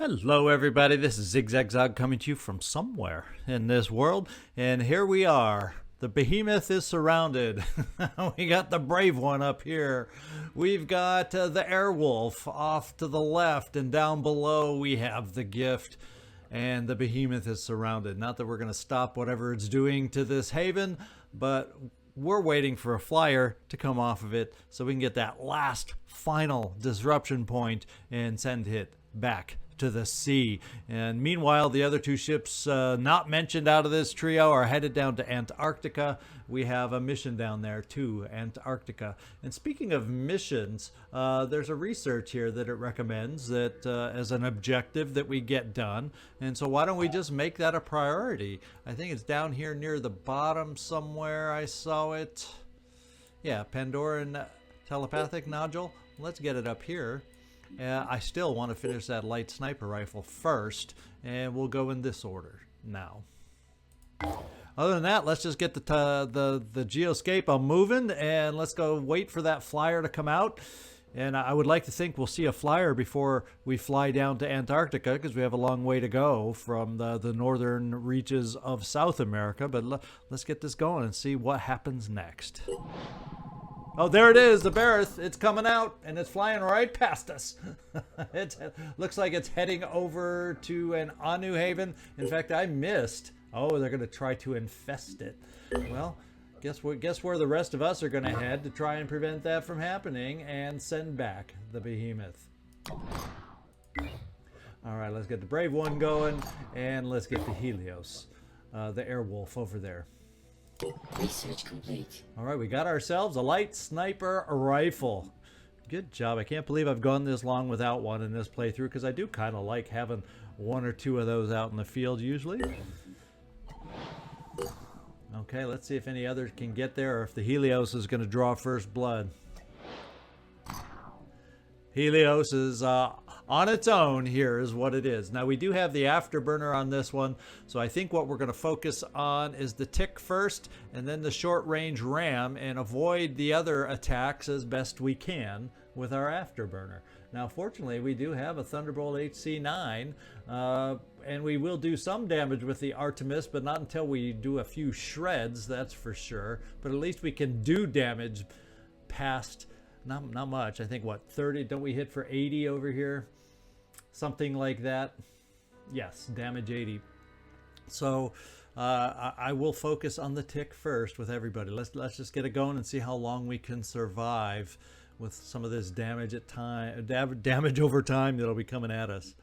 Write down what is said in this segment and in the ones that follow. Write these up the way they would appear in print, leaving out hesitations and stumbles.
Hello everybody, this is Zigzag coming to you from somewhere in this world, and here we are. The Behemoth is surrounded. We got the brave one up here. We've got the Airwolf off to the left, and down below we have the Gift, and the Behemoth is surrounded. Not that we're going to stop whatever it's doing to this haven, but we're waiting for a flyer to come off of it so we can get that last final disruption point and send it back to the sea. And meanwhile, the other two ships not mentioned out of this trio are headed down to Antarctica. We have a mission down there to Antarctica. And speaking of missions, there's a research here that it recommends that as an objective that we get done. And so why don't we just make that a priority? I think it's down here near the bottom somewhere. I saw it. Yeah, Pandoran telepathic nodule. Let's get it up here. I still want to finish that light sniper rifle first, and we'll go in this order now. Other than that, let's just get the GeoScape moving, and let's go wait for that flyer to come out. And I would like to think we'll see a flyer before we fly down to Antarctica, because we have a long way to go from the northern reaches of South America. But let's get this going and see what happens next. Oh, there it is, the Berith. It's coming out, and it's flying right past us. It looks like it's heading over to an Anu haven. In fact, I missed. Oh, they're going to try to infest it. Well, guess where the rest of us are going to head to try and prevent that from happening and send back the Behemoth. All right, let's get the Brave One going, and let's get the Helios, the Airwolf over there. Research complete. All right, we got ourselves a light sniper rifle. Good job. I can't believe I've gone this long without one in this playthrough, because I do kind of like having one or two of those out in the field usually. Okay, let's see if any others can get there, or if the Helios is going to draw first blood. Helios is on its own. Here is what it is. Now, we do have the afterburner on this one, so I think what we're going to focus on is the tick first, and then the short-range ram, and avoid the other attacks as best we can with our afterburner. Now, fortunately, we do have a Thunderbolt HC-9, and we will do some damage with the Artemis, but not until we do a few shreds, that's for sure. But at least we can do damage past... Not much. I think, what, 30? Don't we hit for 80 over here? Something like that. Yes, damage 80. So I will focus on the tick first with everybody. Let's just get it going and see how long we can survive with some of this damage damage over time that'll be coming at us.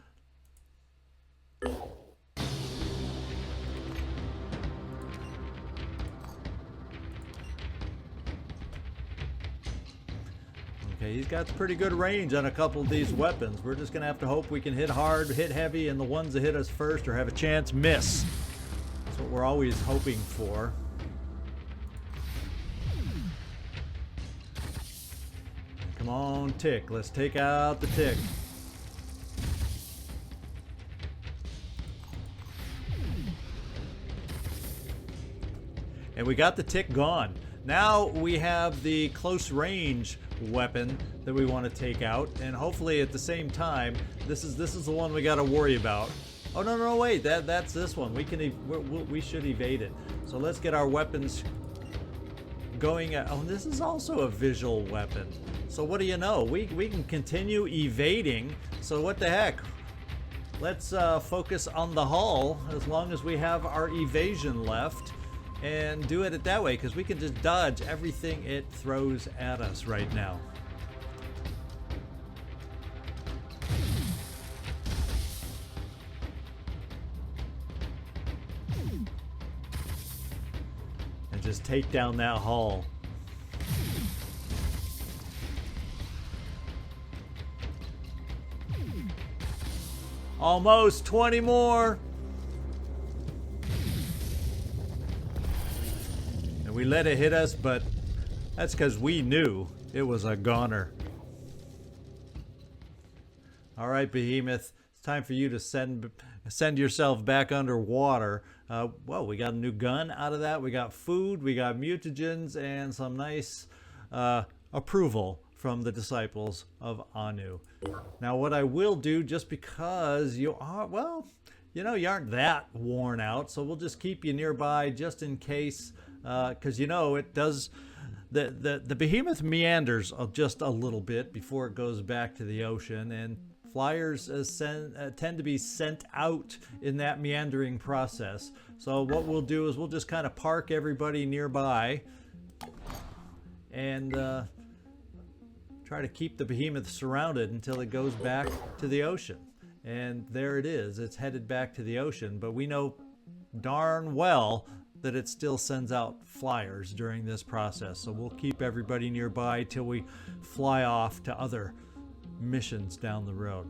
Okay, he's got pretty good range on a couple of these weapons. We're just going to have to hope we can hit hard, hit heavy, and the ones that hit us first or have a chance miss. That's what we're always hoping for. Come on, tick. Let's take out the tick. And we got the tick gone. Now we have the close range weapon that we want to take out, and hopefully at the same time, this is the one we got to worry about. Oh no, wait, that's this one. We should evade it. So let's get our weapons going. Oh, this is also a visual weapon. So what do you know? We can continue evading. So what the heck? Let's focus on the hull as long as we have our evasion left. And do it that way, because we can just dodge everything it throws at us right now. And just take down that hull. Almost 20 more. We let it hit us, but that's because we knew it was a goner. All right, Behemoth, it's time for you to send yourself back underwater. Well, we got a new gun out of that. We got food, we got mutagens, and some nice approval from the disciples of Anu. Now, what I will do, just because you are, well, you know, you aren't that worn out, so we'll just keep you nearby just in case, because, you know, it does, the Behemoth meanders just a little bit before it goes back to the ocean, and flyers tend to be sent out in that meandering process. So what we'll do is we'll just kind of park everybody nearby and try to keep the Behemoth surrounded until it goes back to the ocean. And there it is. It's headed back to the ocean, but we know darn well that it still sends out flyers during this process. So we'll keep everybody nearby till we fly off to other missions down the road.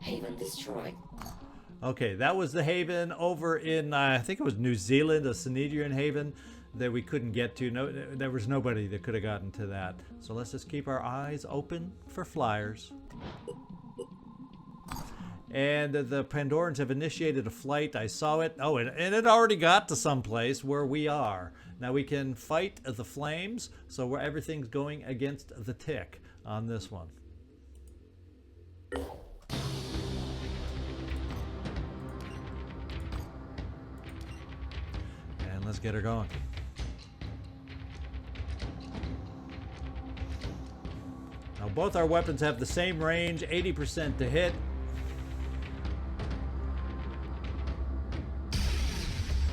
Haven destroyed. Okay, that was the haven over in, I think it was New Zealand, a Synedrian haven that we couldn't get to. No, there was nobody that could have gotten to that. So let's just keep our eyes open for flyers. And the Pandorans have initiated a flight. I saw it. Oh, and it already got to some place where we are. Now we can fight the flames, so where everything's going against the tick on this one. And let's get her going. Now both our weapons have the same range, 80% to hit.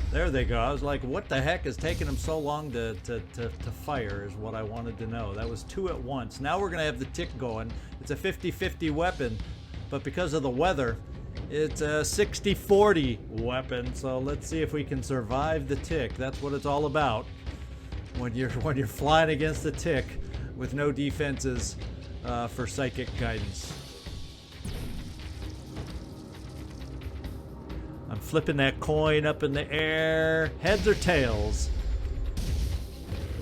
There they go. I was like, what the heck is taking them so long to fire is what I wanted to know. That was 2 at once. Now we're going to have the tick going. It's a 50-50 weapon, but because of the weather, it's a 60-40 weapon. So let's see if we can survive the tick. That's what it's all about. When you're flying against the tick with no defenses for psychic guidance. I'm flipping that coin up in the air. Heads or tails?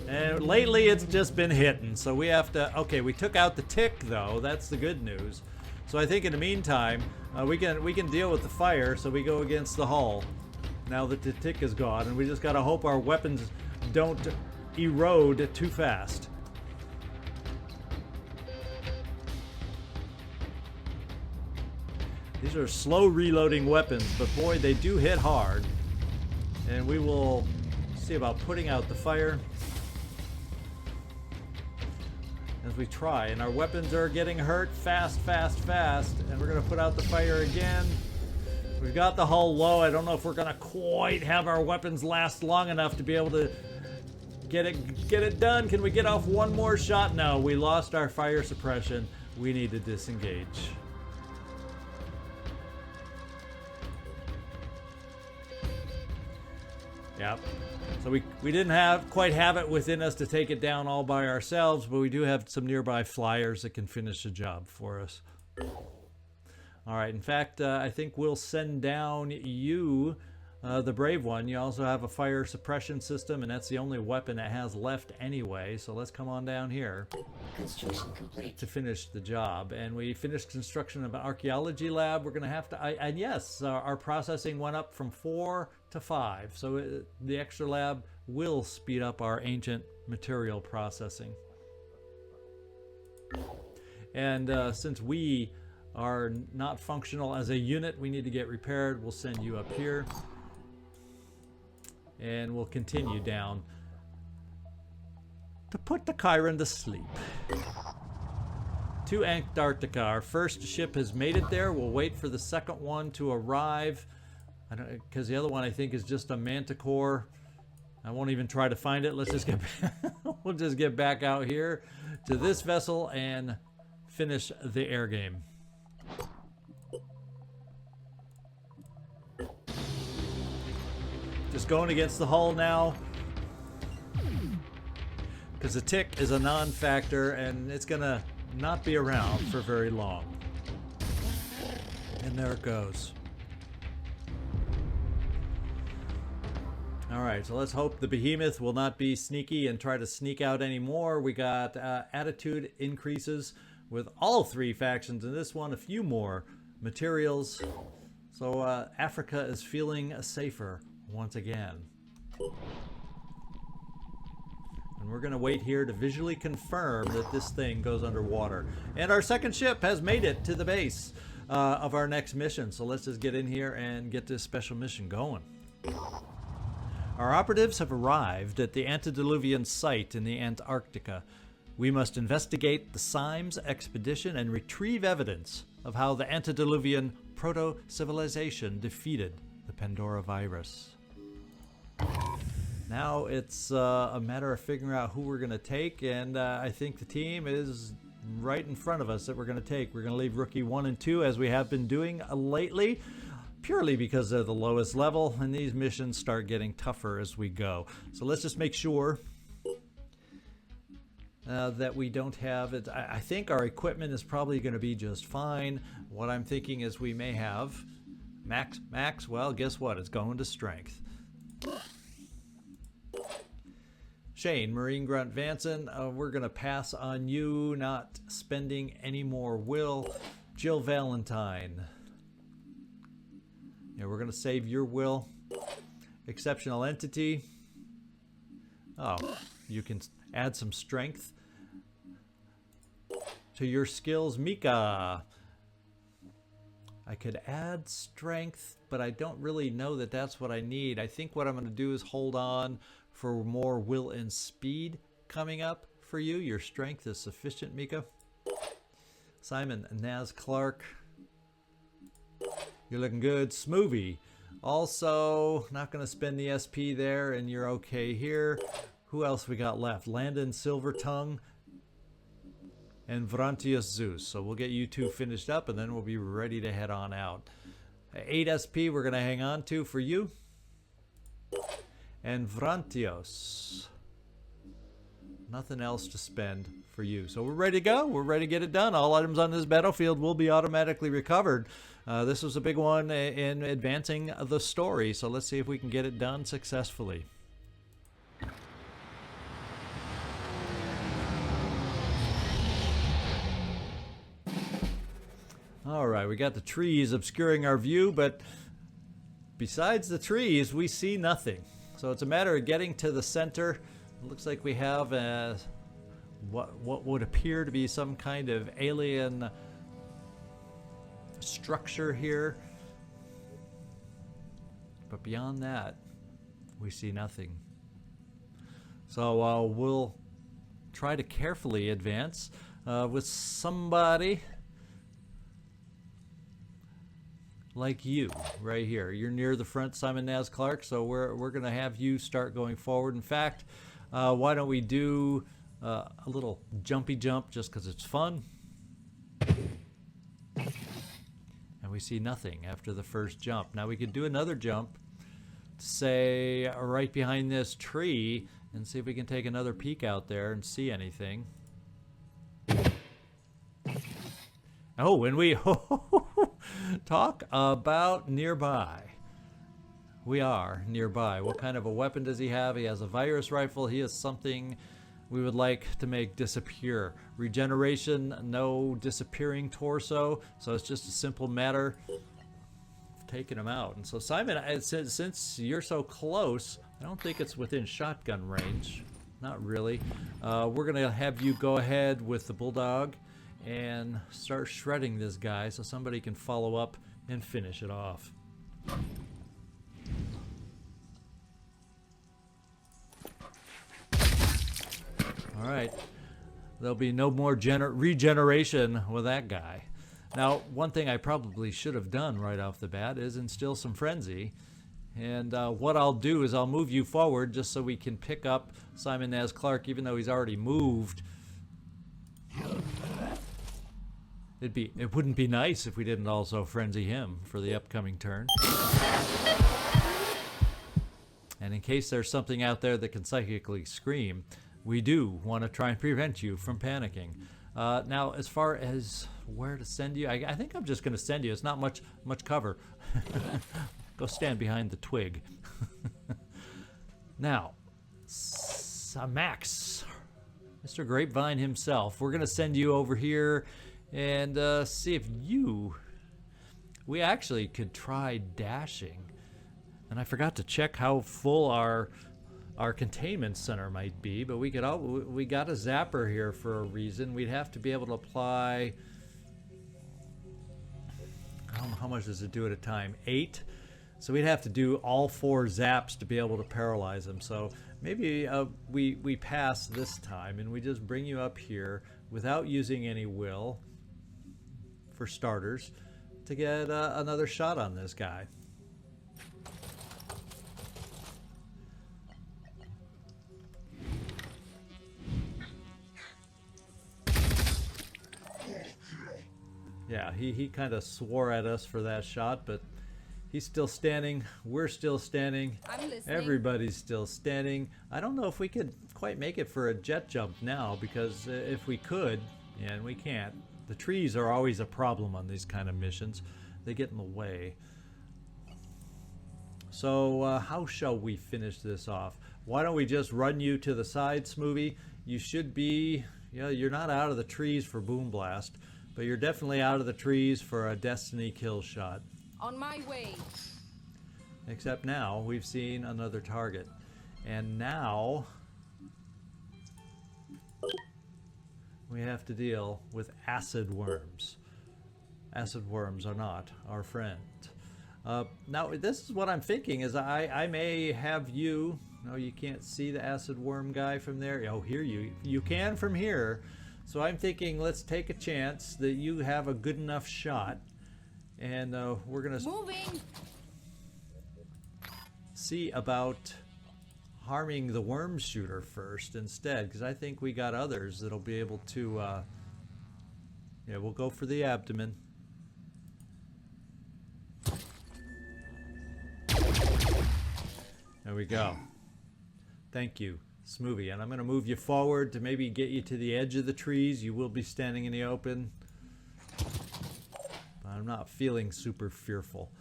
And lately it's just been hitting. So we have to... Okay, we took out the tick though. That's the good news. So I think in the meantime, we can deal with the fire. So we go against the hull. Now that the tick is gone. And we just got to hope our weapons don't erode too fast. These are slow reloading weapons, but boy, they do hit hard. And we will see about putting out the fire as we try. And our weapons are getting hurt fast, fast, fast. And we're going to put out the fire again. We've got the hull low. I don't know if we're going to quite have our weapons last long enough to be able to get it done. Can we get off one more shot? No, we lost our fire suppression. We need to disengage. Yep. So we didn't quite have it within us to take it down all by ourselves, but we do have some nearby flyers that can finish the job for us. All right. In fact, I think we'll send down you, the brave one. You also have a fire suppression system, and that's the only weapon it has left anyway. So let's come on down here. Construction complete. To finish the job. And we finished construction of an archaeology lab. We're going to have to... and yes, our processing went up from 4 to 5. So the extra lab will speed up our ancient material processing. And since we are not functional as a unit, we need to get repaired. We'll send you up here. And we'll continue down to put the Chiron to sleep. To Antarctica. Our first ship has made it there. We'll wait for the second one to arrive. Because the other one I think is just a manticore. I won't even try to find it. Let's just get we'll just get back out here to this vessel and finish the air game. Just going against the hull now. Because the tick is a non-factor and it's going to not be around for very long. And there it goes. Alright, so let's hope the Behemoth will not be sneaky and try to sneak out anymore. We got attitude increases with all 3 factions, and this one a few more materials. So Africa is feeling safer once again. And we're going to wait here to visually confirm that this thing goes underwater. And our second ship has made it to the base of our next mission. So let's just get in here and get this special mission going. Our operatives have arrived at the antediluvian site in the Antarctica. We must investigate the Symes expedition and retrieve evidence of how the antediluvian proto-civilization defeated the Pandora virus. Now it's a matter of figuring out who we're going to take, and I think the team is right in front of us that we're going to take. We're going to leave Rookie 1 and 2 as we have been doing lately, purely because they're the lowest level, and these missions start getting tougher as we go. So let's just make sure that we don't have it. I think our equipment is probably going to be just fine. What I'm thinking is we may have max, well, guess what? It's going to strength. Shane, Marine Grunt Vanson, we're going to pass on you, not spending any more will. Jill Valentine. Yeah, we're going to save your will. Exceptional Entity. Oh, you can add some strength to your skills. Mika. I could add strength, but I don't really know that that's what I need. I think what I'm going to do is hold on for more will and speed coming up for you. Your strength is sufficient, Mika. Simon Naz Clark. You're looking good. Smoovie. Also, not going to spend the SP there, and you're okay here. Who else we got left? Landon Silvertongue and Vrantius Zeus. So we'll get you two finished up, and then we'll be ready to head on out. 8 SP we're going to hang on to for you. And Vrantios. Nothing else to spend for you. So we're ready to go. We're ready to get it done. All items on this battlefield will be automatically recovered. This was a big one in advancing the story. So let's see if we can get it done successfully. All right, we got the trees obscuring our view, but besides the trees, we see nothing. So it's a matter of getting to the center. It looks like we have what would appear to be some kind of alien structure here. But beyond that, we see nothing. So we'll try to carefully advance with somebody like you right here. You're near the front, Simon Naz Clark, so we're going to have you start going forward. In fact, why don't we do a little jumpy jump just because it's fun. And we see nothing after the first jump. Now we could do another jump, say right behind this tree, and see if we can take another peek out there and see anything. Oh, and we talk about nearby. We are nearby. What kind of a weapon does he have? He has a virus rifle. He has something we would like to make disappear. Regeneration, no disappearing torso. So it's just a simple matter of taking him out. And so Simon, since you're so close, I don't think it's within shotgun range. Not really. We're going to have you go ahead with the Bulldog and start shredding this guy so somebody can follow up and finish it off. All right, there'll be no more regeneration with that guy. Now, one thing I probably should have done right off the bat is instill some frenzy. And what I'll do is I'll move you forward just so we can pick up Simon Naz Clark, even though he's already moved. It wouldn't be nice if we didn't also frenzy him for the upcoming turn. And in case there's something out there that can psychically scream, we do want to try and prevent you from panicking. Now, as far as where to send you, I think I'm just going to send you. It's not much cover. Go stand behind the twig. Now, Max, Mr. Grapevine himself, we're going to send you over here and see if we actually could try dashing. And I forgot to check how full our our containment center might be, but we got a zapper here for a reason. We'd have to be able to apply, how much does it do at a time? 8. So we'd have to do all 4 zaps to be able to paralyze them. So maybe we pass this time and we just bring you up here without using any will, for starters, to get another shot on this guy. Yeah, he kind of swore at us for that shot, but he's still standing. We're still standing. I'm listening. Everybody's still standing. I don't know if we could quite make it for a jet jump now, because if we could, and we can't, the trees are always a problem on these kind of missions. They get in the way. So how shall we finish this off? Why don't we just run you to the side, Smoothie? You should be, you're not out of the trees for Boom Blast, but you're definitely out of the trees for a Destiny kill shot. On my way. Except now we've seen another target. And now we have to deal with acid worms. Acid worms are not our friend. Now this is what I'm thinking, is I may have you, no, you can't see the acid worm guy from there. Oh, here you can from here. So I'm thinking, let's take a chance that you have a good enough shot, and we're gonna see about harming the worm shooter first instead, because I think we got others that'll be able to. Yeah, we'll go for the abdomen. There we go. Thank you, Smoothie. And I'm going to move you forward to maybe get you to the edge of the trees. You will be standing in the open. But I'm not feeling super fearful.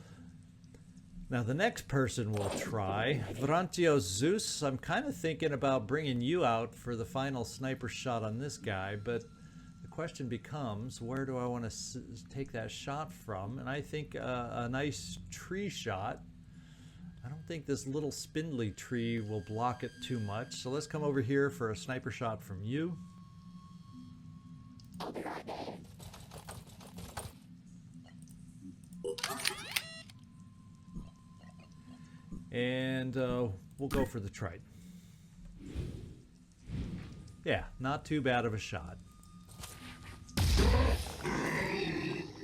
Now the next person we'll try, Vrantio Zeus. I'm kind of thinking about bringing you out for the final sniper shot on this guy, but the question becomes, where do I want to take that shot from? And I think a nice tree shot. I don't think this little spindly tree will block it too much. So let's come over here for a sniper shot from you. And we'll go for the Triton. Yeah, not too bad of a shot.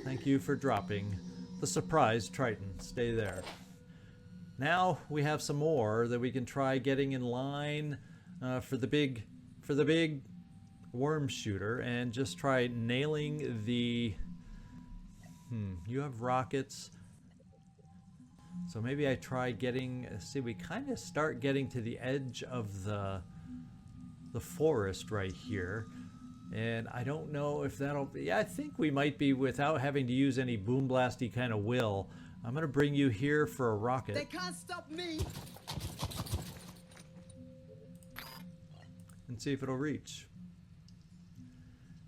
Thank you for dropping the surprise Triton. Stay there. Now we have some more that we can try getting in line for the big worm shooter, and just try nailing the. You have rockets, so maybe I try getting. See, we kind of start getting to the edge of the forest right here, and I don't know if that'll be. Yeah, I think we might be without having to use any boom blasty kind of will. I'm going to bring you here for a rocket. They can't stop me! And see if it'll reach.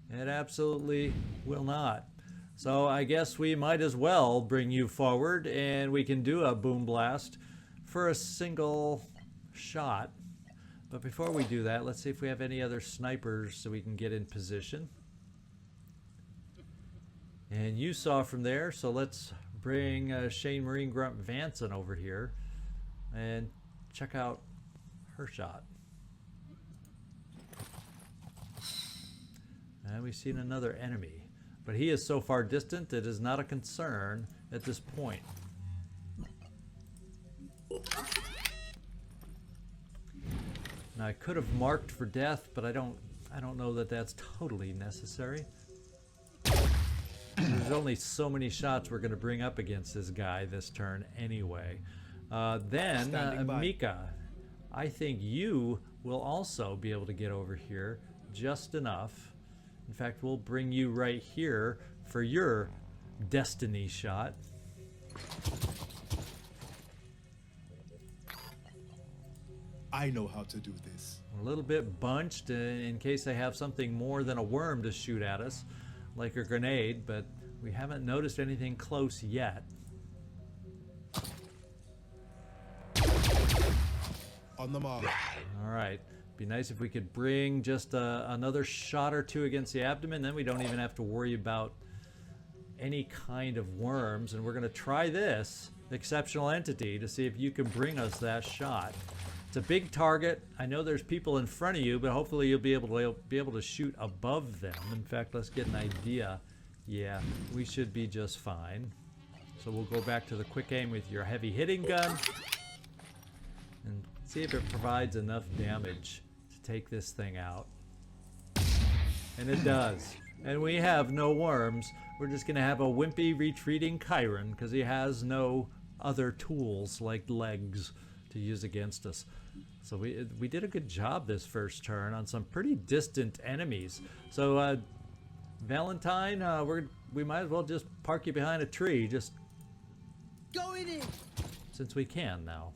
It absolutely will not. So I guess we might as well bring you forward, and we can do a boom blast for a single shot. But before we do that, let's see if we have any other snipers so we can get in position. And you saw from there, so let's bring Shane Marine Grunt Vanson over here and check out her shot. And we've seen another enemy, but he is so far distant it is not a concern at this point. Now I could have marked for death, but I don't know that that's totally necessary. There's only so many shots we're going to bring up against this guy this turn anyway. Then Mika, I think you will also be able to get over here just enough. In fact, we'll bring you right here for your destiny shot. I know how to do this. A little bit bunched in case they have something more than a worm to shoot at us, like a grenade, but we haven't noticed anything close yet. On the mark. All right. Be nice if we could bring just another shot or two against the abdomen. Then we don't even have to worry about any kind of worms. And we're going to try this exceptional entity to see if you can bring us that shot. It's a big target. I know there's people in front of you, but hopefully you'll be able to shoot above them. In fact, let's get an idea. Yeah, we should be just fine. So we'll go back to the quick aim with your heavy hitting gun and see if it provides enough damage to take this thing out. And it does. And we have no worms. We're just going to have a wimpy retreating Chiron because he has no other tools like legs to use against us. So we did a good job this first turn on some pretty distant enemies. So Valentine, we might as well just park you behind a tree, just Going in. since we can now.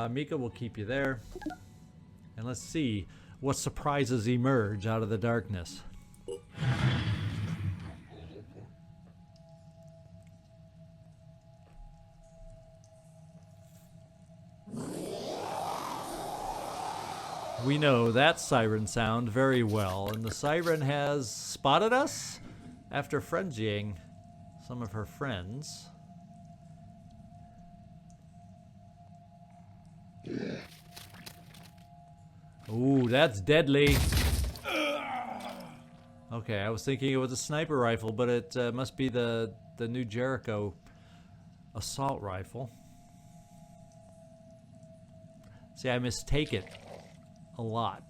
Mika will keep you there, and let's see what surprises emerge out of the darkness. We know that siren sound very well, and the siren has spotted us after frenzying some of her friends. Ooh, that's deadly. Okay, I was thinking it was a sniper rifle, but it must be the new Jericho assault rifle. See, I mistake it a lot.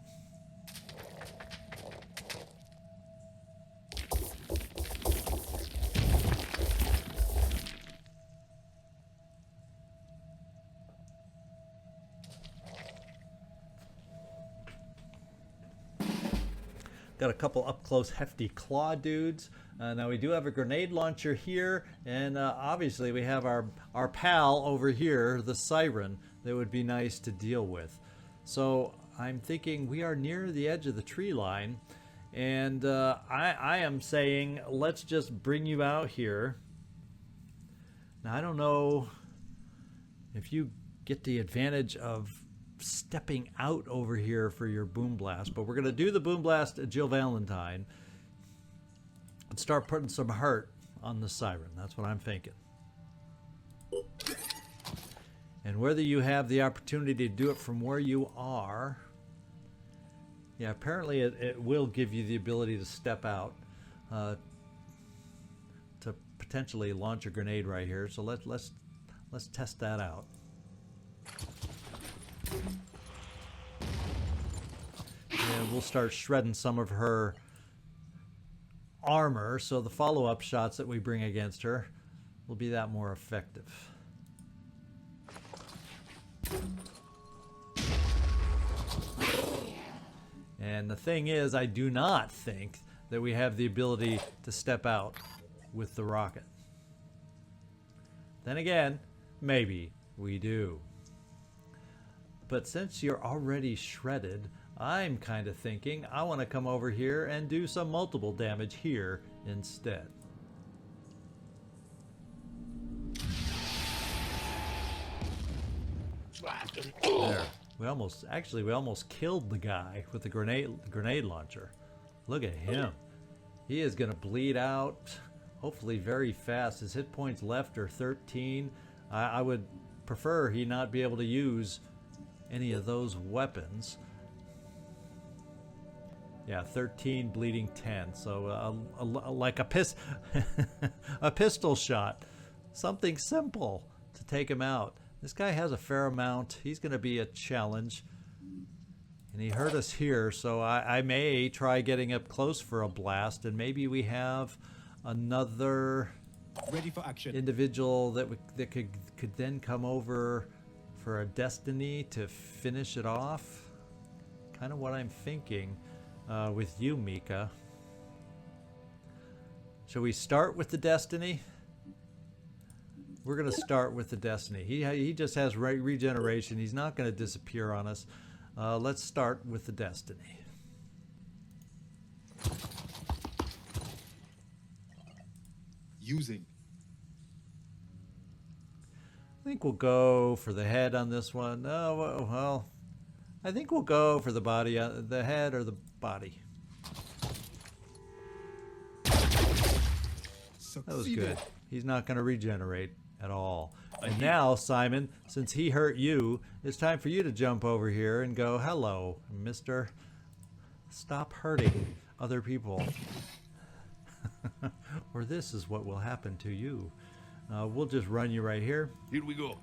Got a couple up close hefty claw dudes. Now we do have a grenade launcher here, and obviously we have our pal over here, the siren, that would be nice to deal with. So I'm thinking we are near the edge of the tree line, and I am saying let's just bring you out here. Now I don't know if you get the advantage of stepping out over here for your boom blast, but we're going to do the boom blast at Jill Valentine and start putting some hurt on the siren. That's what I'm thinking. And whether you have the opportunity to do it from where you are, yeah, apparently it will give you the ability to step out to potentially launch a grenade right here. So let's test that out. And we'll start shredding some of her armor, so the follow-up shots that we bring against her will be that more effective. And the thing is, I do not think that we have the ability to step out with the rocket. Then again, maybe we do. But since you're already shredded, I'm kind of thinking I want to come over here and do some multiple damage here instead. There. We almost killed the guy with the grenade launcher. Look at him. He is going to bleed out, hopefully very fast. His hit points left are 13. I would prefer he not be able to use any of those weapons. Yeah, 13, bleeding 10. So like a pistol shot. Something simple to take him out. This guy has a fair amount. He's going to be a challenge. And he hurt us here, so I may try getting up close for a blast, and maybe we have another Ready for action. individual that could then come over for a destiny to finish it off. Kind of what I'm thinking with you, Mika. Shall we start with the destiny? We're going to start with the destiny. He just has regeneration. He's not going to disappear on us. Let's start with the destiny. Using. think we'll go for the head on this one. Oh, well, I think we'll go for the body, the head or the body. That was good. He's not going to regenerate at all. And now, Simon, since he hurt you, it's time for you to jump over here and go, hello, mister. Stop hurting other people. Or this is what will happen to you. We'll just run you right here. Here we go.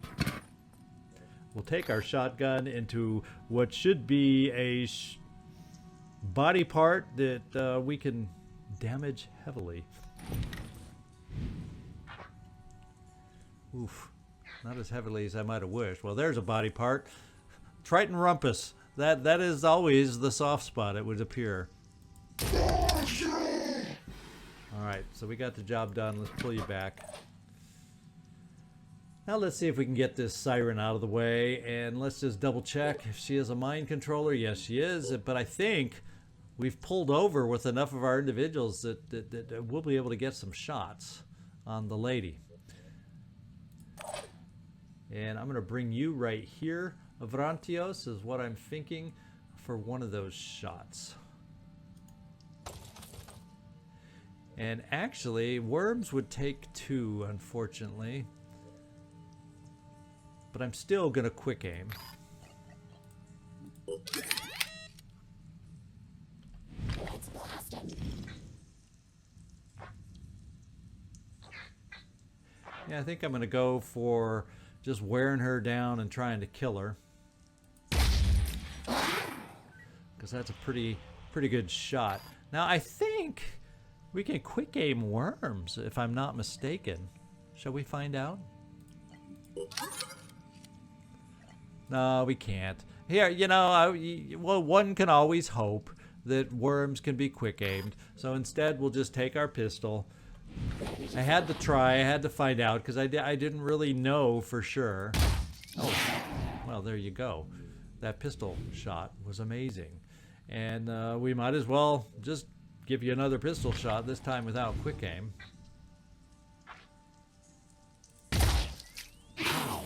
We'll take our shotgun into what should be a body part that we can damage heavily. Oof. Not as heavily as I might have wished. Well, there's a body part. Triton rumpus. That is always the soft spot, it would appear. Alright, so we got the job done. Let's pull you back. Now let's see if we can get this siren out of the way, and let's just double check if she is a mind controller. Yes, she is, but I think we've pulled over with enough of our individuals that we'll be able to get some shots on the lady. And I'm going to bring you right here. Avrantios is what I'm thinking for one of those shots. And actually, worms would take 2, unfortunately. But I'm still going to quick aim. Let's blast it. Yeah, I think I'm going to go for just wearing her down and trying to kill her. Because that's a pretty good shot. Now, I think we can quick aim worms, if I'm not mistaken. Shall we find out? No, we can't. Here, you know, well, one can always hope that worms can be quick aimed. So instead, we'll just take our pistol. I had to try. I had to find out because I didn't really know for sure. Oh, well, there you go. That pistol shot was amazing. And we might as well just give you another pistol shot, this time without quick aim. Wow,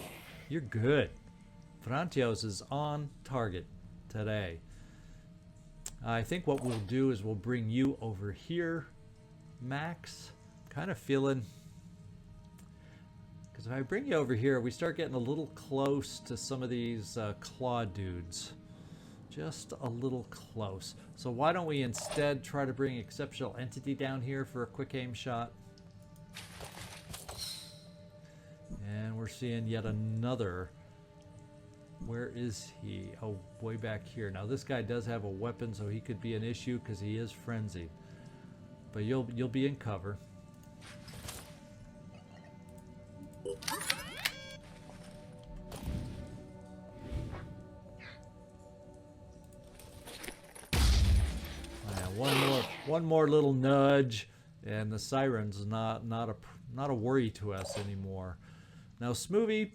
you're good. Frantios is on target today. I think what we'll do is we'll bring you over here, Max. Kind of feeling, because if I bring you over here, we start getting a little close to some of these claw dudes. Just a little close. So why don't we instead try to bring Exceptional Entity down here for a quick aim shot? And we're seeing yet another. Where is he? Oh, way back here. Now this guy does have a weapon, so he could be an issue because he is frenzied. But you'll be in cover. One more little nudge, and the siren's not a worry to us anymore. Now, Smoothie,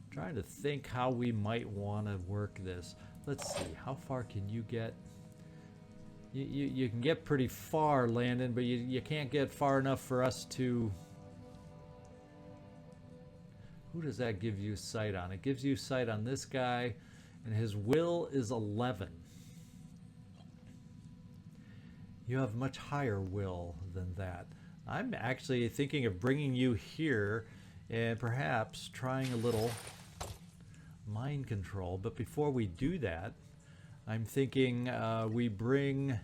trying to think how we might want to work this. Let's see, how far can you get? You can get pretty far, Landon, but you can't get far enough for us to... Who does that give you sight on? It gives you sight on this guy, and his will is 11. You have much higher will than that. I'm actually thinking of bringing you here and perhaps trying a little mind control. But before we do that, I'm thinking we bring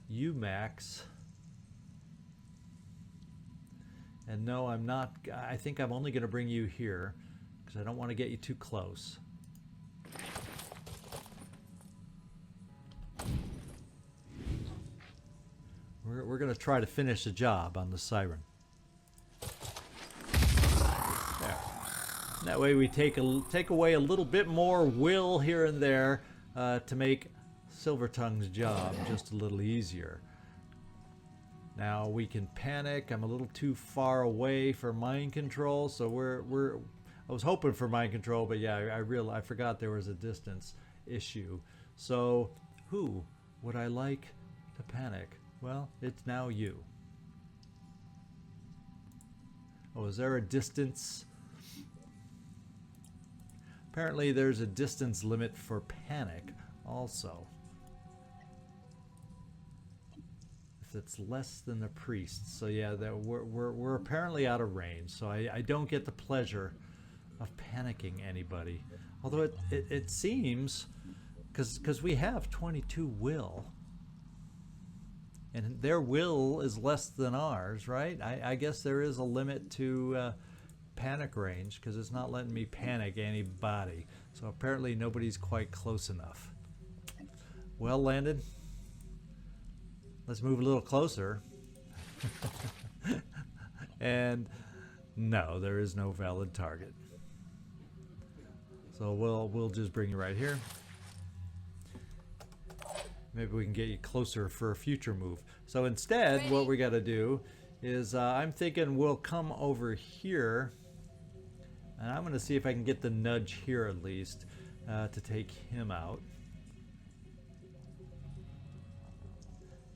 you, Max. And no, I'm not. I think I'm only going to bring you here because I don't want to get you too close. We're going to try to finish the job on the siren. There. That way we take away a little bit more will here and there to make Silvertongue's job just a little easier. Now we can panic. I'm a little too far away for mind control, so I was hoping for mind control, but yeah, I forgot there was a distance issue. So who would I like to panic? Well, it's now you. Oh, is there a distance? Apparently there's a distance limit for panic also. If it's less than the priest. So yeah, we're apparently out of range. So I don't get the pleasure of panicking anybody. Although it seems, because we have 22 will. And their will is less than ours, right? I guess there is a limit to panic range because it's not letting me panic anybody. So apparently nobody's quite close enough. Well landed. Let's move a little closer. And no, there is no valid target. So we'll just bring you right here. Maybe we can get you closer for a future move. So instead, what we got to do is I'm thinking we'll come over here. And I'm going to see if I can get the nudge here at least to take him out.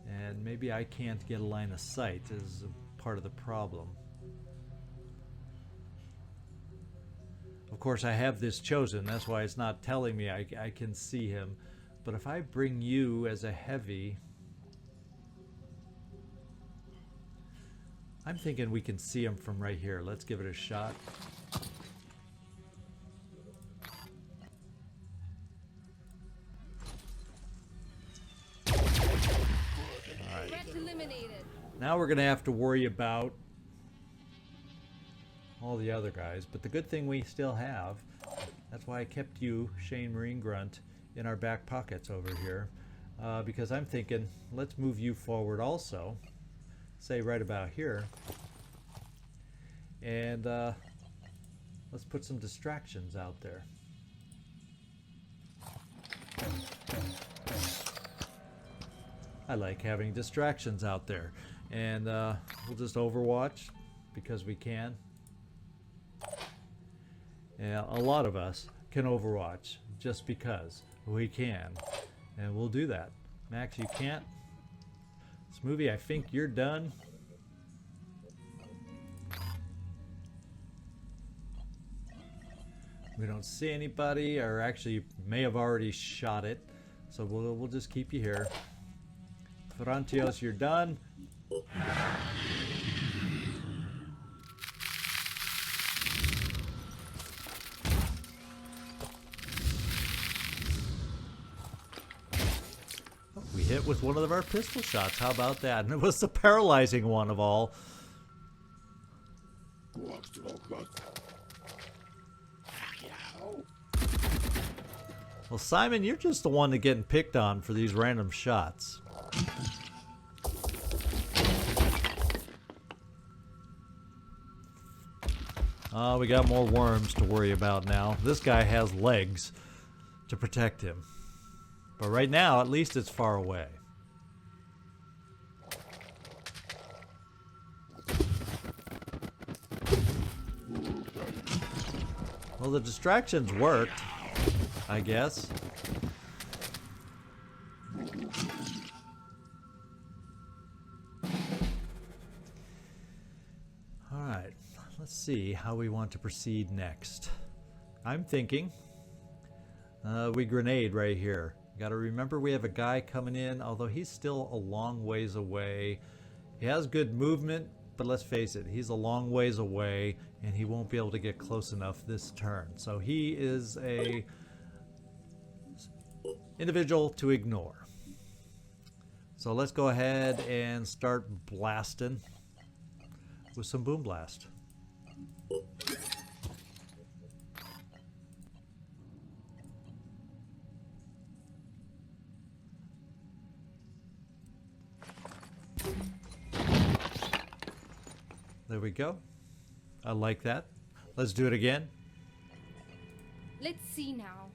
And maybe I can't get a line of sight is part of the problem. Of course, I have this chosen. That's why it's not telling me I can see him. But if I bring you as a heavy, I'm thinking we can see him from right here. Let's give it a shot. Now we're going to have to worry about all the other guys, but the good thing we still have, that's why I kept you, Shane Marine Grunt, in our back pockets over here, because I'm thinking, let's move you forward also, say right about here, and let's put some distractions out there. I like having distractions out there. And we'll just overwatch because we can. Yeah, a lot of us can overwatch just because we can. And we'll do that. Max, you can't. Smoothie, I think you're done. We don't see anybody, or actually you may have already shot it. So we'll just keep you here. Ferrantios, you're done. We hit with one of our pistol shots. How about that? And it was the paralyzing one of all. Well, Simon, you're just the one that getting picked on for these random shots. We got more worms to worry about now. This guy has legs to protect him. But right now, at least it's far away. Well, the distractions worked, I guess. Alright, let's see how we want to proceed next. I'm thinking we grenade right here. Gotta remember we have a guy coming in, although he's still a long ways away. He has good movement, but let's face it, he's a long ways away and he won't be able to get close enough this turn. So he is a individual to ignore. So let's go ahead and start blasting with some boom blast. There we go. I like that. Let's do it again. Let's see now.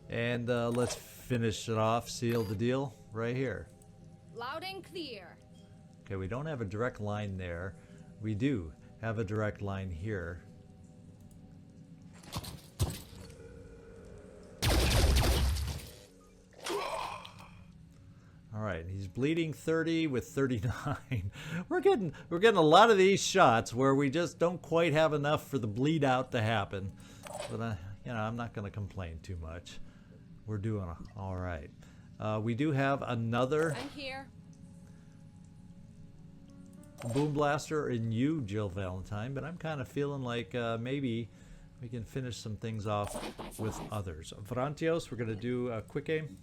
And let's finish it off, seal the deal right here. Loud and clear. Okay, we don't have a direct line there. We do have a direct line here. All right, he's bleeding 30 with 39. We're getting a lot of these shots where we just don't quite have enough for the bleed out to happen. But you know, I'm not going to complain too much. We're doing all right. We do have another I'm here. boom blaster in you, Jill Valentine, but I'm kind of feeling like maybe we can finish some things off with others. Varantios, we're going to do a quick aim.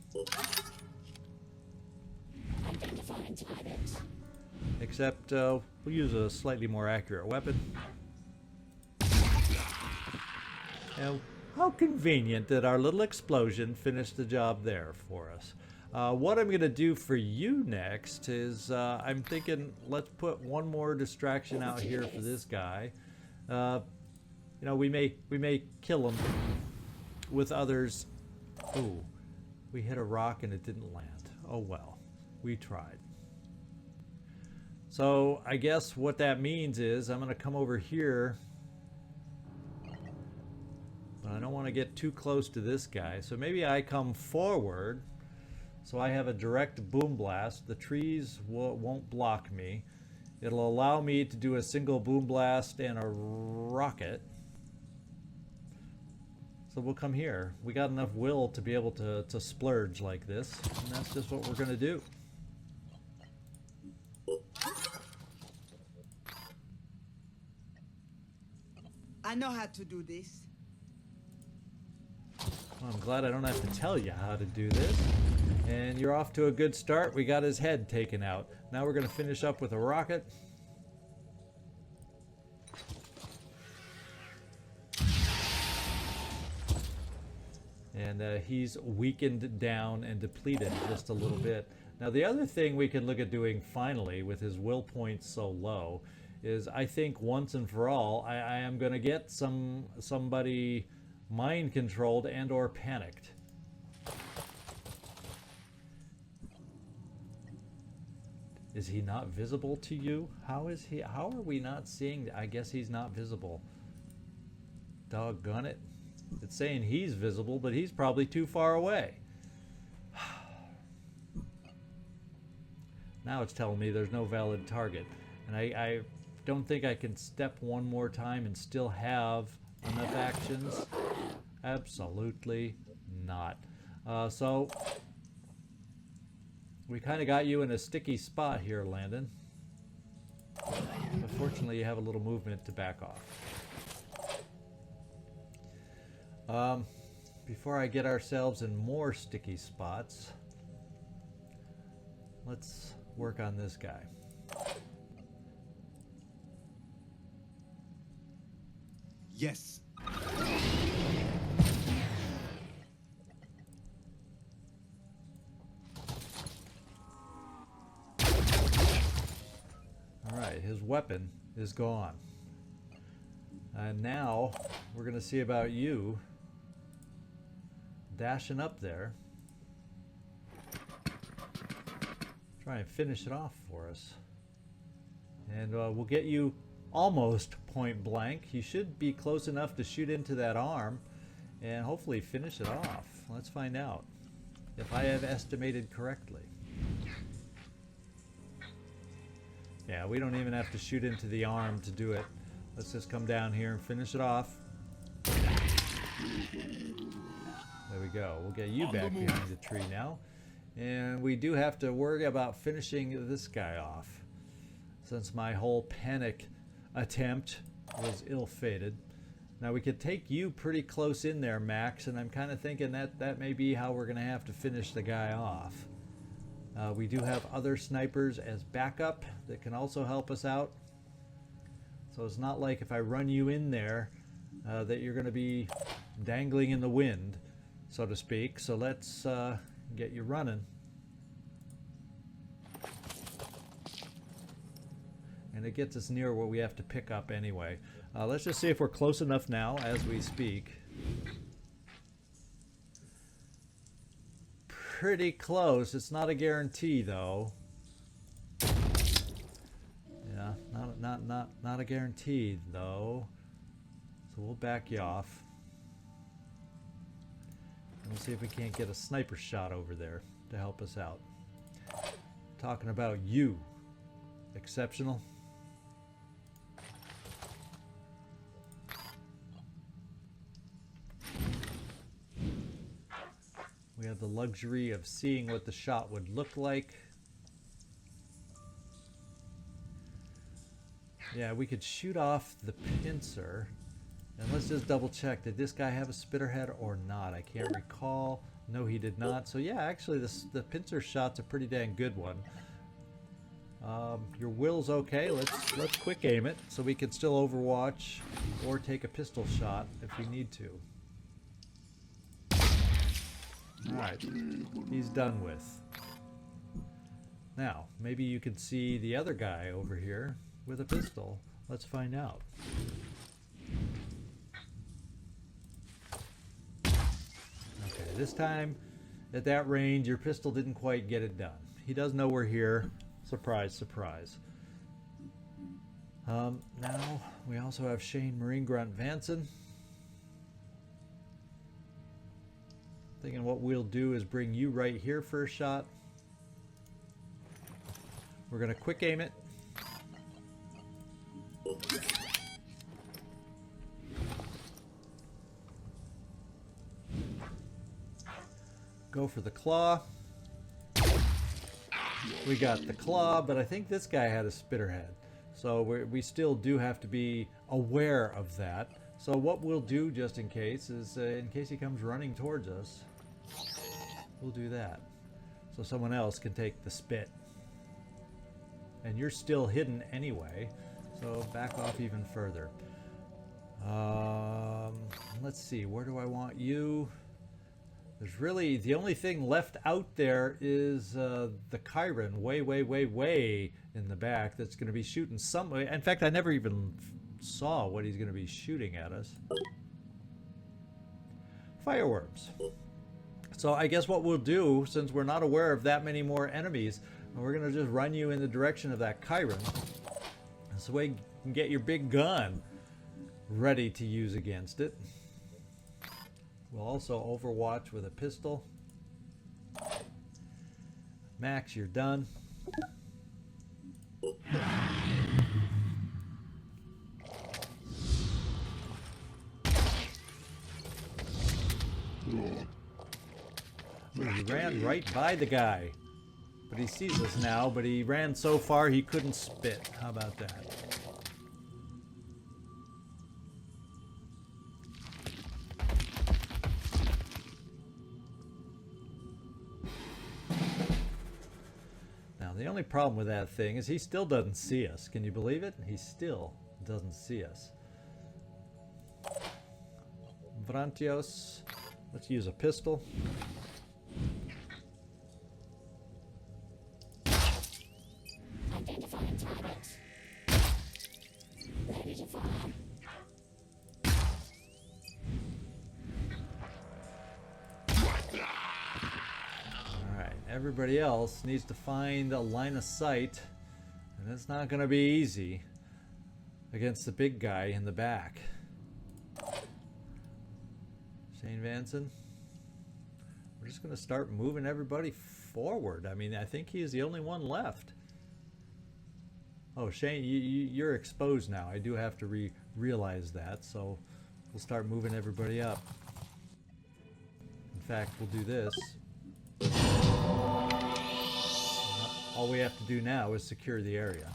Except we'll use a slightly more accurate weapon. Now, how convenient that our little explosion finished the job there for us. What I'm going to do for you next is I'm thinking let's put one more distraction out here for this guy. You know, we may kill him with others. Oh, we hit a rock and it didn't land. Oh well, we tried. So I guess what that means is I'm going to come over here. But I don't want to get too close to this guy. So maybe I come forward so I have a direct boom blast. The trees won't block me. It'll allow me to do a single boom blast and a rocket. So we'll come here. We got enough will to be able to splurge like this. And that's just what we're going to do. I know how to do this. Well, I'm glad I don't have to tell you how to do this. And you're off to a good start. We got his head taken out. Now we're going to finish up with a rocket. And he's weakened down and depleted just a little bit. Now the other thing we can look at doing finally with his will points so low is I think once and for all I am going to get somebody mind controlled and or panicked. Is he not visible to you? How is he? How are we not seeing? I guess he's not visible. Doggone it. It's saying he's visible, but he's probably too far away. Now it's telling me there's no valid target. And I don't think I can step one more time and still have enough actions. Absolutely not. So we kind of got you in a sticky spot here, Landon. Unfortunately, you have a little movement to back off. Before I get ourselves in more sticky spots, let's work on this guy. Yes. Alright, his weapon is gone. And now we're going to see about you dashing up there. Try and finish it off for us. And we'll get you almost point blank. You should be close enough to shoot into that arm and hopefully finish it off. Let's find out if I have estimated correctly. Yeah, we don't even have to shoot into the arm to do it. Let's just come down here and finish it off. There we go. We'll get you back behind the tree now. And we do have to worry about finishing this guy off, since my whole panic attempt was ill-fated. Now we could take you pretty close in there, Max, and I'm kind of thinking that may be how we're going to have to finish the guy off. We do have other snipers as backup that can also help us out. So it's not like if I run you in there that you're going to be dangling in the wind, so to speak. So let's get you running. And it gets us near what we have to pick up anyway. Let's just see if we're close enough now as we speak. Pretty close. It's not a guarantee though. Yeah, not a guarantee though. So we'll back you off. And we'll see if we can't get a sniper shot over there to help us out. Talking about you. Exceptional. We have the luxury of seeing what the shot would look like. Yeah, we could shoot off the pincer. And let's just double check. Did this guy have a spitterhead or not? I can't recall. No, he did not. So yeah, actually the pincer shot's a pretty dang good one. Your will's okay. Let's quick aim it so we can still overwatch or take a pistol shot if we need to. Alright, he's done with. Now, maybe you can see the other guy over here with a pistol. Let's find out. Okay, this time at that range your pistol didn't quite get it done. He does know we're here. Surprise, surprise. Now we also have Shane Marine Grunt Vanson. Thinking what we'll do is bring you right here for a shot. We're gonna quick aim it. Go for the claw. We got the claw, but I think this guy had a spitterhead. So we still do have to be aware of that. So what we'll do, just in case, is in case he comes running towards us, we'll do that. So someone else can take the spit. And you're still hidden anyway, so back off even further. Let's see, where do I want you? There's really, the only thing left out there is the Chiron way in the back that's going to be shooting some way. In fact, I never even saw what he's going to be shooting at us. Fireworms. So I guess what we'll do, since we're not aware of that many more enemies, we're going to just run you in the direction of that Chiron. This way you can get your big gun ready to use against it. We'll also overwatch with a pistol. Max, you're done. He ran right by the guy. But he sees us now, but he ran so far he couldn't spit. How about that? Now, the only problem with that thing is he still doesn't see us. Can you believe it? He still doesn't see us. Vrantios. Let's use a pistol. Everybody else needs to find a line of sight, and it's not going to be easy against the big guy in the back. Shane Vanson, we're just going to start moving everybody forward. I mean, I think he's the only one left. Oh, Shane, you're exposed now. I do have to realize that, so we'll start moving everybody up. In fact, we'll do this. All we have to do now is secure the area.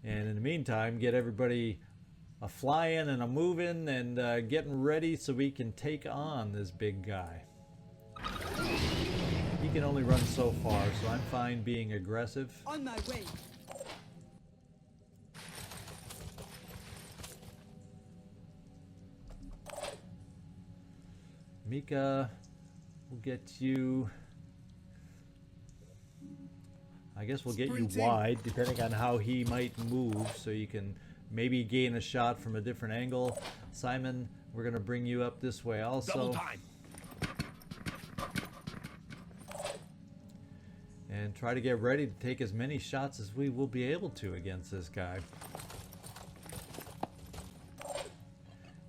And in the meantime, get everybody a flying and a moving and getting ready so we can take on this big guy. He can only run so far, so I'm fine being aggressive. On my way. Mika, we'll get you... I guess we'll get you wide, depending on how he might move, so you can maybe gain a shot from a different angle. Simon, we're going to bring you up this way also. Double time. And try to get ready to take as many shots as we will be able to against this guy.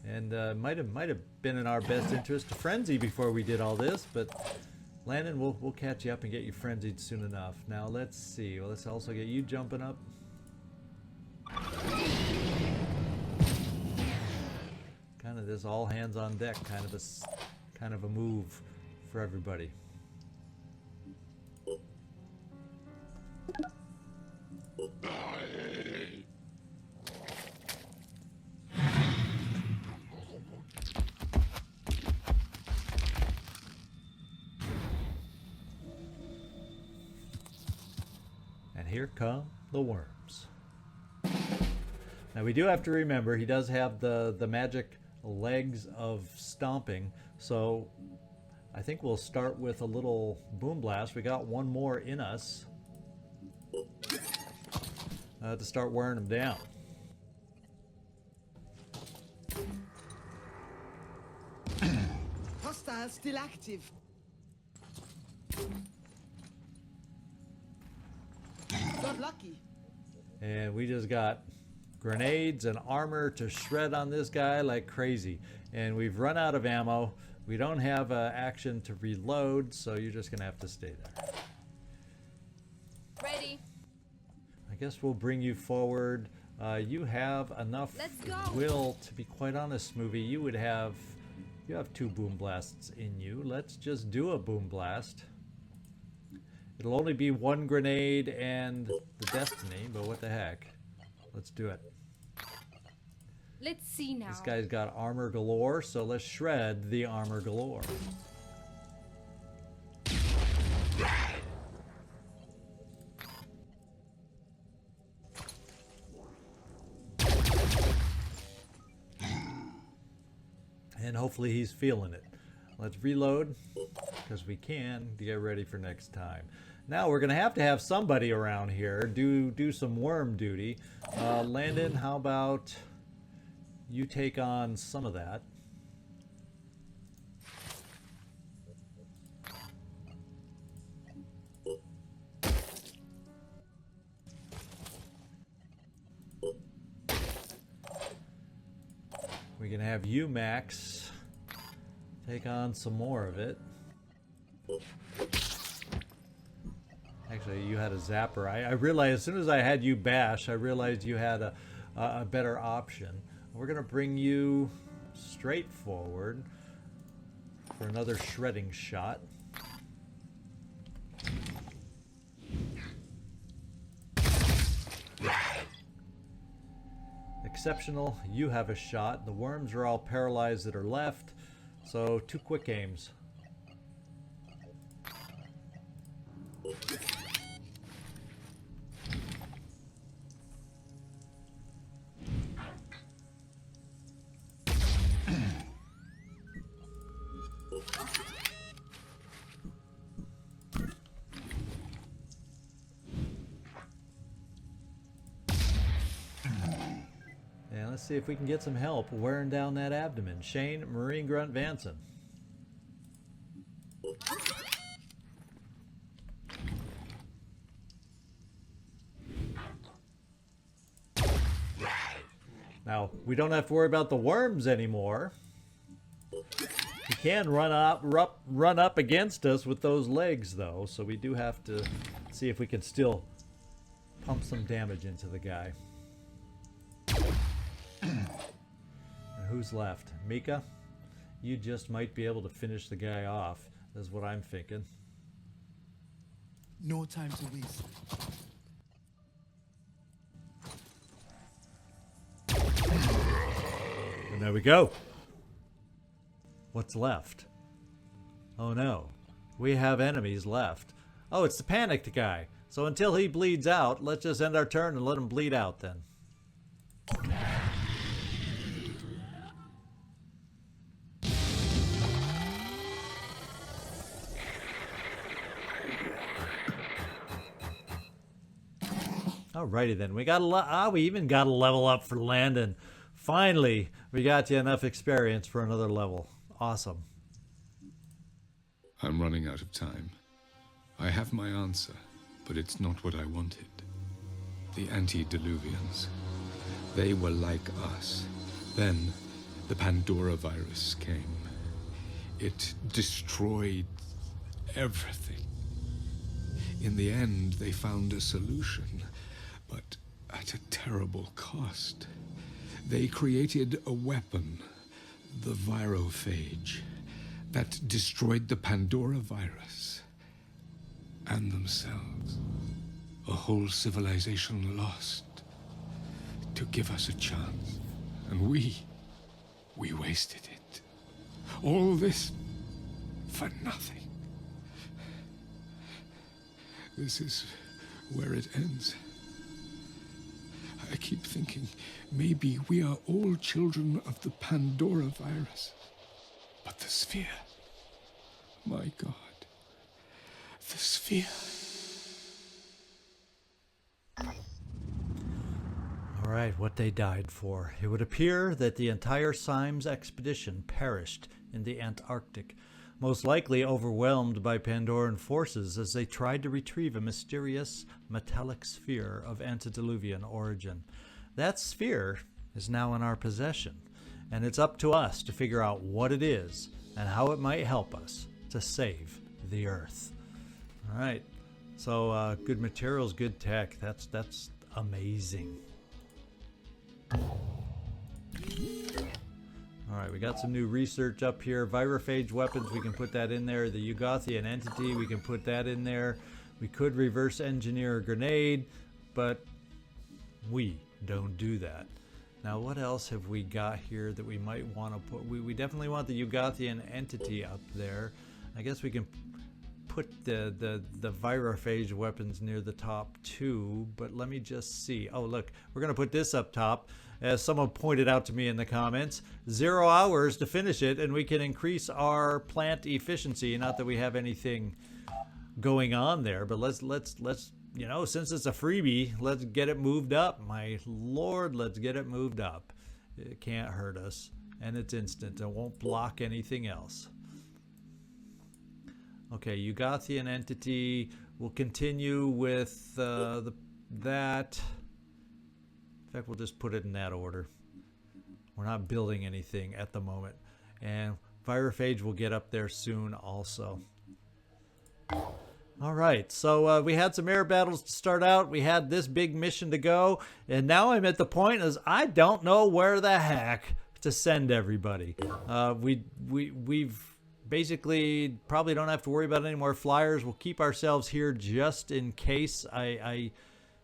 And might have been in our best interest to frenzy before we did all this, but Landon, we'll catch you up and get you frenzied soon enough. Now let's see. Well, let's also get you jumping up. Kind of this all hands on deck kind of a move for everybody. And here come the worms. Now we do have to remember he does have the magic legs of stomping, so I think we'll start with a little boom blast. We got one more in us to start wearing them down. Hostile still active. Got lucky. And we just got grenades and armor to shred on this guy like crazy. And we've run out of ammo. We don't have action to reload, so you're just gonna have to stay there. Ready. I guess we'll bring you forward. You have enough will, to be quite honest, Smoothie. You have 2 boom blasts in you. Let's just do a boom blast. It'll only be 1 grenade and the destiny, but what the heck. Let's do it. Let's see now. This guy's got armor galore, so let's shred the armor galore. And hopefully he's feeling it. Let's reload, because we can, to get ready for next time. Now we're going to have somebody around here do some worm duty. Landon, how about you take on some of that? We can have you, Max, take on some more of it. Actually, you had a zapper. I realized as soon as I had you bash, I realized you had a better option. We're going to bring you straight forward for another shredding shot. Exceptional, you have a shot. The worms are all paralyzed that are left, so 2 quick aims. Let's see if we can get some help wearing down that abdomen. Shane, Marine Grunt Vanson. Now, we don't have to worry about the worms anymore. He can run up against us with those legs, though, so we do have to see if we can still pump some damage into the guy. And who's left? Mika? You just might be able to finish the guy off, is what I'm thinking. No time to waste. And there we go. What's left? Oh no. We have enemies left. Oh, it's the panicked guy. So until he bleeds out, let's just end our turn and let him bleed out then. Alrighty then, we even got a level up for Landon. Finally, we got you enough experience for another level. Awesome. I'm running out of time. I have my answer, but it's not what I wanted. The antediluvians. They were like us. Then, the Pandora virus came. It destroyed everything. In the end, they found a solution, but at a terrible cost. They created a weapon, the virophage, that destroyed the Pandora virus and themselves. A whole civilization lost to give us a chance. And we wasted it. All this for nothing. This is where it ends. I keep thinking maybe we are all children of the Pandora virus. But the sphere, my God, the sphere. All right, what they died for. It would appear that the entire Symes expedition perished in the Antarctic, most likely overwhelmed by Pandoran forces as they tried to retrieve a mysterious metallic sphere of antediluvian origin. That sphere is now in our possession, and it's up to us to figure out what it is and how it might help us to save the Earth. All right, so good materials, good tech. That's amazing. All right, we got some new research up here. Virophage weapons, we can put that in there. The Yugothian entity, we can put that in there. We could reverse engineer a grenade, but we don't do that. Now, what else have we got here that we might want to put? We definitely want the Yugothian entity up there. I guess we can put the virophage weapons near the top too, but let me just see. Oh, look, we're going to put this up top. As someone pointed out to me in the comments, 0 hours to finish it, and we can increase our plant efficiency. Not that we have anything going on there, but let's you know, since it's a freebie, let's get it moved up. My Lord, let's get it moved up. It can't hurt us, and it's instant. It won't block anything else. Okay, Yugothian entity. We'll continue with that. In fact, we'll just put it in that order. We're not building anything at the moment. And virophage will get up there soon also. All right, so we had some air battles to start out. We had this big mission to go. And now I'm at the point as I don't know where the heck to send everybody. We've basically probably don't have to worry about any more flyers. We'll keep ourselves here just in case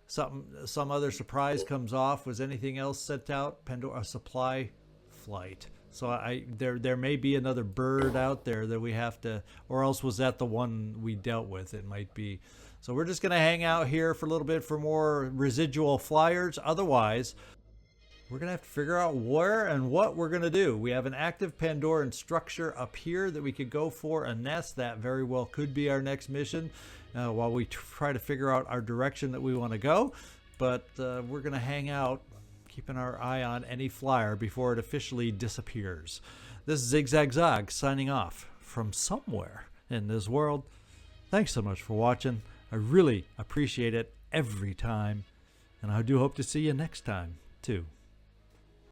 some other surprise comes off. Was anything else sent out? Pandora, a supply flight. So there may be another bird out there that we have to, or else was that the one we dealt with? It might be. So we're just going to hang out here for a little bit for more residual flyers. Otherwise, we're going to have to figure out where and what we're going to do. We have an active Pandoran structure up here that we could go for a nest. That very well could be our next mission while we try to figure out our direction that we want to go. But we're going to hang out, keeping our eye on any flyer before it officially disappears. This is Zigzag signing off from somewhere in this world. Thanks so much for watching. I really appreciate it every time. And I do hope to see you next time, too.